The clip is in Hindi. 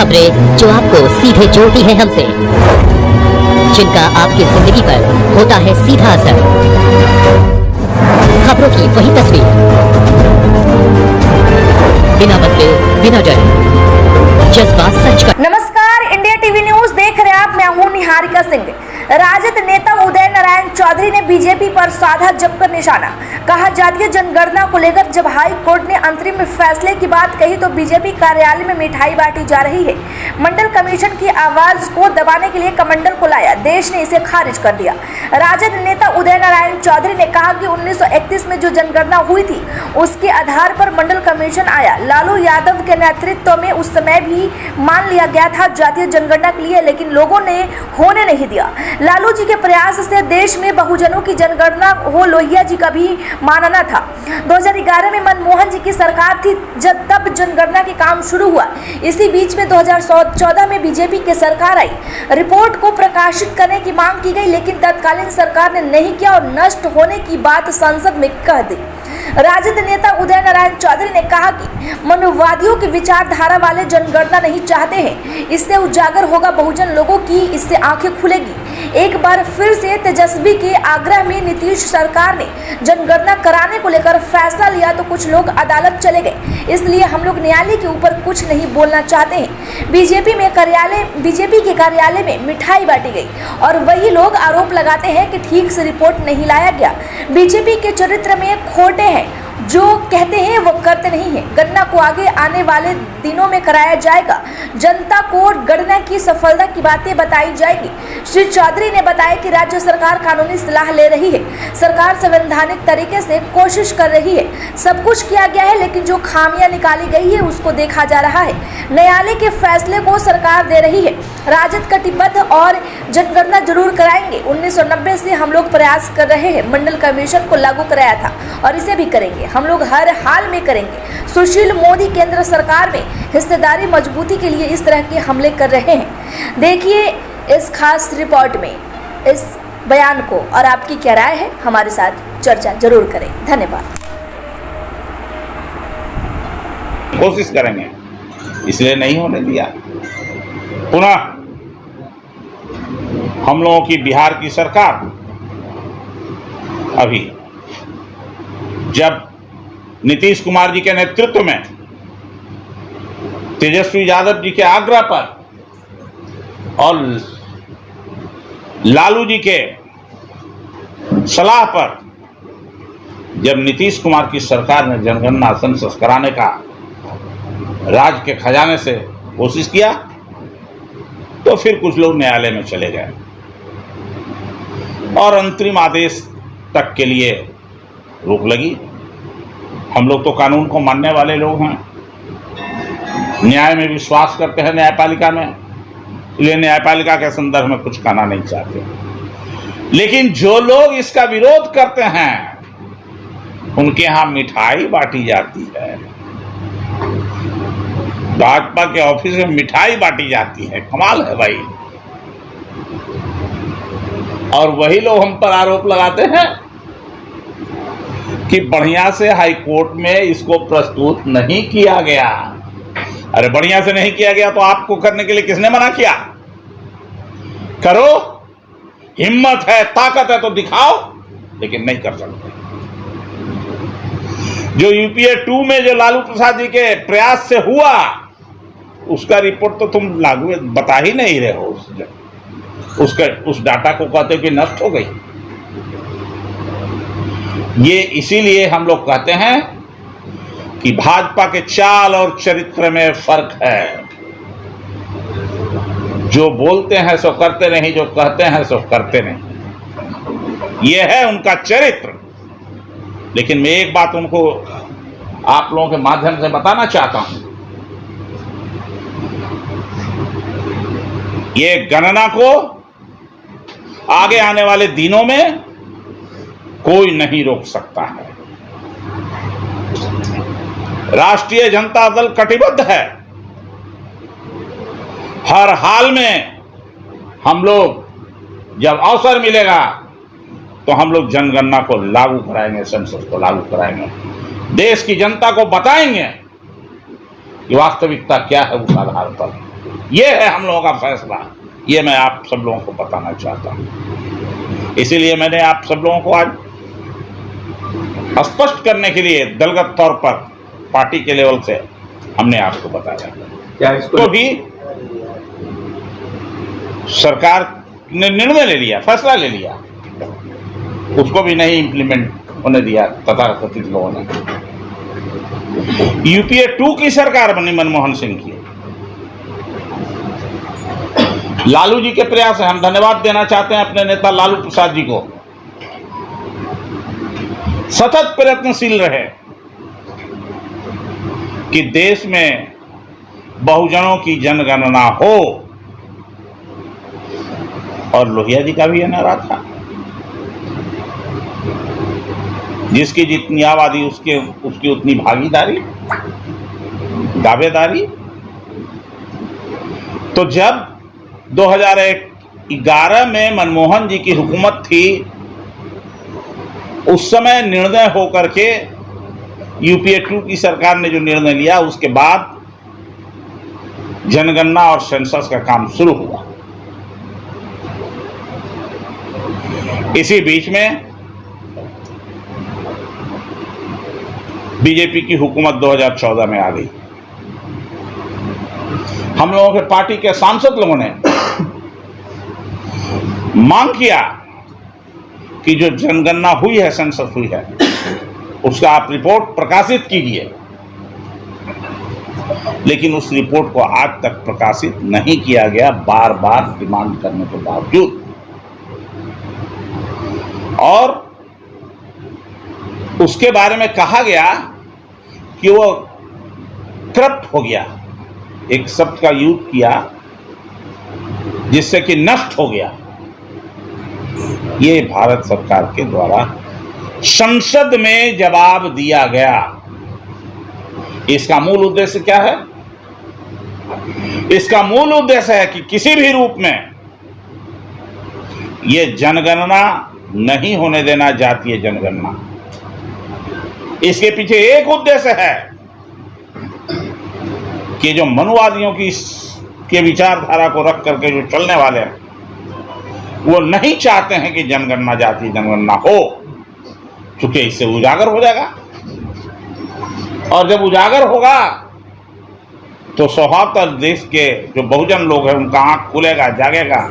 खबरें जो आपको सीधे जोड़ती हैं हमसे, जिनका आपकी जिंदगी पर होता है सीधा असर। खबरों की वही तस्वीर, बिना बदले बिना डरे, जज्बात सच का। नमस्कार, इंडिया टीवी न्यूज देख रहे हैं आप। मैं हूं निहारिका सिंह। राजद नेता उदय नारायण चौधरी ने बीजेपी पर साधा जमकर निशाना। कहा, जातीय जनगणना को लेकर जब हाई कोर्ट ने अंतरिम फैसले की बात कही तो बीजेपी कार्यालय में मिठाई बांटी जा रही है। मंडल कमीशन की आवाज को दबाने के लिए कमंडल को लाया, देश ने इसे खारिज कर दिया। राजद नेता उदय नारायण चौधरी ने कहा कि 1931 में जो जनगणना हुई थी उसके आधार पर मंडल कमीशन आया। लालू यादव के नेतृत्व में उस समय भी मान लिया गया था जातीय जनगणना के लिए, लेकिन लोगों ने होने नहीं दिया। लालू जी के प्रयास से देश में बहुजनों की जनगणना हो, लोहिया जी का भी मानना था। 2011 में मनमोहन जी की सरकार थी जब तब जनगणना के काम शुरू हुआ। इसी बीच में 2014 में बीजेपी की सरकार आई। रिपोर्ट को प्रकाशित करने की मांग की गई, लेकिन तत्कालीन सरकार ने नहीं किया और नष्ट होने की बात संसद में कह दी। राजद नेता उदय नारायण चौधरी ने कहा कि मनुवादियों की विचारधारा वाले जनगणना नहीं चाहते हैं। इससे उजागर होगा बहुजन लोगों की, इससे आंखें खुलेगी। एक बार फिर से तेजस्वी के आग्रह में नीतीश सरकार ने जनगणना कराने को लेकर फैसला लिया तो कुछ लोग अदालत चले गए। इसलिए हम लोग न्यायालय के ऊपर कुछ नहीं बोलना चाहते हैं। बीजेपी के कार्यालय में मिठाई बांटी गई और वही लोग आरोप लगाते हैं कि ठीक से रिपोर्ट नहीं लाया गया। बीजेपी के चरित्र में खोटे हैं, जो कहते हैं वो करते नहीं हैं। गणना को आगे आने वाले दिनों में कराया जाएगा। जनता को गणना की सफलता की बातें बताई जाएगी। श्री चौधरी ने बताया कि राज्य सरकार कानूनी सलाह ले रही है। सरकार संवैधानिक तरीके से कोशिश कर रही है। सब कुछ किया गया है, लेकिन जो खामियां निकाली गई है उसको देखा जा रहा है। न्यायालय के फैसले को सरकार दे रही है। राजद कटिबद्ध और जनगणना जरूर कराएंगे। 1990 से हम लोग प्रयास कर रहे हैं। मंडल कमीशन को लागू कराया था और इसे भी करेंगे। हम लोग हर हाल में करेंगे। सुशील मोदी केंद्र सरकार में हिस्सेदारी मजबूती के लिए इस तरह के हमले कर रहे हैं। देखिए इस खास रिपोर्ट में इस बयान को, और आपकी क्या राय है हमारे साथ चर्चा जरूर करें। धन्यवाद। कोशिश करेंगे, इसलिए नहीं होने दिया। पुनः हम लोगों की बिहार की सरकार अभी जब नीतीश कुमार जी के नेतृत्व में तेजस्वी यादव जी के आग्रह पर और लालू जी के सलाह पर जब नीतीश कुमार की सरकार ने जनगणना सेंसस कराने का राज्य के खजाने से कोशिश किया तो फिर कुछ लोग न्यायालय में चले गए और अंतरिम आदेश तक के लिए रोक लगी। हम लोग तो कानून को मानने वाले लोग हैं, न्याय में विश्वास करते हैं, न्यायपालिका में, इसलिए न्यायपालिका के संदर्भ में कुछ कहना नहीं चाहते। लेकिन जो लोग इसका विरोध करते हैं उनके यहाँ मिठाई बांटी जाती है। भाजपा के ऑफिस में मिठाई बांटी जाती है। कमाल है भाई। और वही लोग हम पर आरोप लगाते हैं कि बढ़िया से हाई कोर्ट में इसको प्रस्तुत नहीं किया गया। अरे बढ़िया से नहीं किया गया तो आपको करने के लिए किसने मना किया? करो, हिम्मत है, ताकत है तो दिखाओ, लेकिन नहीं कर सकते। जो यूपीए 2 में जो लालू प्रसाद जी के प्रयास से हुआ उसका रिपोर्ट तो तुम लागू बता ही नहीं रहे हो। उस डाटा को कहते कि नष्ट हो गई। ये इसीलिए हम लोग कहते हैं कि भाजपा के चाल और चरित्र में फर्क है। जो बोलते हैं सो करते नहीं, जो कहते हैं सो करते नहीं। ये है उनका चरित्र। लेकिन मैं एक बात उनको आप लोगों के माध्यम से बताना चाहता हूं, ये गणना को आगे आने वाले दिनों में कोई नहीं रोक सकता है। राष्ट्रीय जनता दल कटिबद्ध है। हर हाल में हम लोग जब अवसर मिलेगा तो हम लोग जनगणना को लागू कराएंगे, सेंसस को लागू कराएंगे। देश की जनता को बताएंगे कि वास्तविकता क्या है उस आधार पर। यह है हम लोगों का फैसला, ये मैं आप सब लोगों को बताना चाहता हूं। इसीलिए मैंने आप सब लोगों को आज स्पष्ट करने के लिए दलगत तौर पर पार्टी के लेवल से हमने आपको बताया। क्या इसको तो भी सरकार ने निर्णय ले लिया, फैसला ले लिया, उसको भी नहीं इंप्लीमेंट होने दिया तथाकथित लोगों ने। यूपीए 2 की सरकार बनी मनमोहन सिंह की। लालू जी के प्रयास है, हम धन्यवाद देना चाहते हैं अपने नेता लालू प्रसाद जी को। सतत प्रयत्नशील रहे कि देश में बहुजनों की जनगणना हो, और लोहिया जी का भी यह नारा था, जिसकी जितनी आबादी उसकी उतनी भागीदारी, दावेदारी। तो जब 2011 में मनमोहन जी की हुकूमत थी, उस समय निर्णय होकर के यूपीए 2 की सरकार ने जो निर्णय लिया, उसके बाद जनगणना और सेंसस का काम शुरू हुआ। इसी बीच में बीजेपी की हुकूमत 2014 में आ गई। हम लोगों के पार्टी के सांसद लोगों ने मांग किया कि जो जनगणना हुई है, सेंसस हुई है, उसका आप रिपोर्ट प्रकाशित कीजिए। लेकिन उस रिपोर्ट को आज तक प्रकाशित नहीं किया गया, बार बार डिमांड करने के बावजूद। और उसके बारे में कहा गया कि वो करप्ट हो गया, एक शब्द का यूज किया जिससे कि नष्ट हो गया। ये भारत सरकार के द्वारा संसद में जवाब दिया गया। इसका मूल उद्देश्य क्या है? इसका मूल उद्देश्य है कि किसी भी रूप में ये जनगणना नहीं होने देना, जातीय जनगणना। इसके पीछे एक उद्देश्य है कि जो मनुवादियों के विचारधारा को रख करके जो चलने वाले हैं, वो नहीं चाहते हैं कि जनगणना, जातीय जनगणना हो, क्योंकि इससे उजागर हो जाएगा। और जब उजागर होगा तो स्वभावतः देश के जो बहुजन लोग हैं उनका आंख खुलेगा, जागेगा